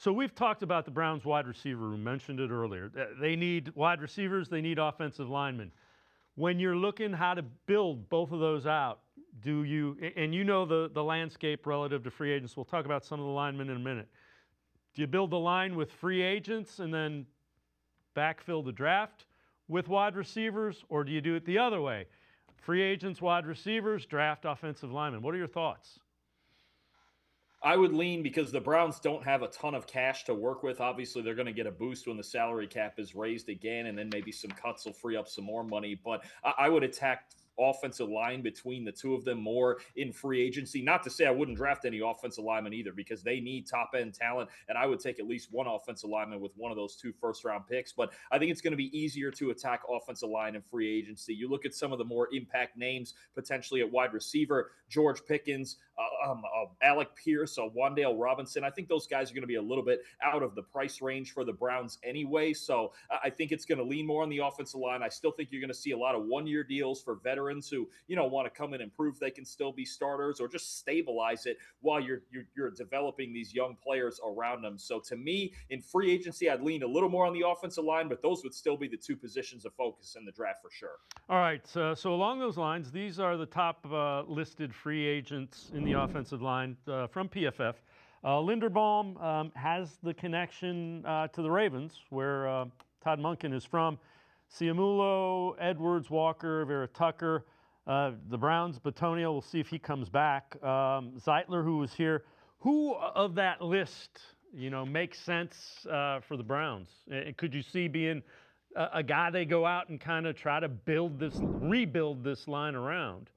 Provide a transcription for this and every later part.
So we've talked about the Browns wide receiver room, mentioned it earlier. They need wide receivers, they need offensive linemen. When you're looking how to build both of those out, do you, and you know the landscape relative to free agents, we'll talk about some of the linemen in a minute. Do you build the line with free agents and then backfill the draft with wide receivers, or do you do it the other way? Free agents, wide receivers, draft offensive linemen. What are your thoughts? I would lean because the Browns don't have a ton of cash to work with. Obviously, they're going to get a boost when the salary cap is raised again, and then maybe some cuts will free up some more money. But I would attack offensive line between the two of them more in free agency. Not to say I wouldn't draft any offensive linemen either, because they need top end talent, and I would take at least one offensive lineman with one of those two first round picks. But I think it's going to be easier to attack offensive line in free agency. You look at some of the more impact names potentially at wide receiver: George Pickens, Alec Pierce, Wan'Dale Robinson. I think those guys are going to be a little bit out of the price range for the Browns anyway. So I think it's going to lean more on the offensive line. I still think you're going to see a lot of one-year deals for veterans who, want to come in and prove they can still be starters, or just stabilize it while you're developing these young players around them. So to me, in free agency, I'd lean a little more on the offensive line, but those would still be the two positions of focus in the draft for sure. All right, so along those lines, these are the top listed free agents in the offensive line from PFF. Linderbaum has the connection to the Ravens, where Todd Monken is from. Ciamulo, Edwards, Walker, Vera-Tucker. The Browns, Batonio, we'll see if he comes back. Zeitler, who was here. Who of that list, makes sense for the Browns? And could you see being a guy they go out and kind of try to rebuild this line around?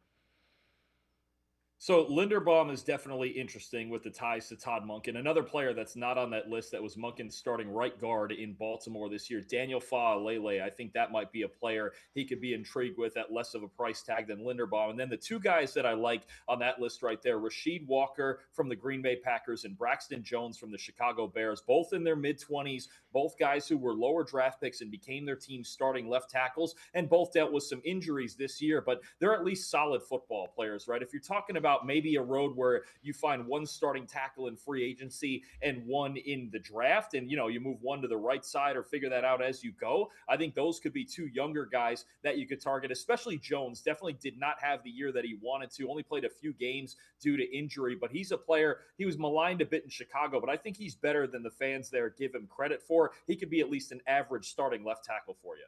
So Linderbaum is definitely interesting with the ties to Todd Monken. Another player that's not on that list that was Monken's starting right guard in Baltimore this year, Daniel Faalele. I think that might be a player he could be intrigued with at less of a price tag than Linderbaum. And then the two guys that I like on that list right there, Rasheed Walker from the Green Bay Packers and Braxton Jones from the Chicago Bears, both in their mid-20s, both guys who were lower draft picks and became their team's starting left tackles, and both dealt with some injuries this year, but they're at least solid football players, right? If you're talking about maybe a road where you find one starting tackle in free agency and one in the draft, and you move one to the right side or figure that out as you go, I think those could be two younger guys that you could target. Especially Jones definitely did not have the year that he wanted to, only played a few games due to injury, but he's a player. He was maligned a bit in Chicago, but I think he's better than the fans there give him credit for. He could be at least an average starting left tackle for you.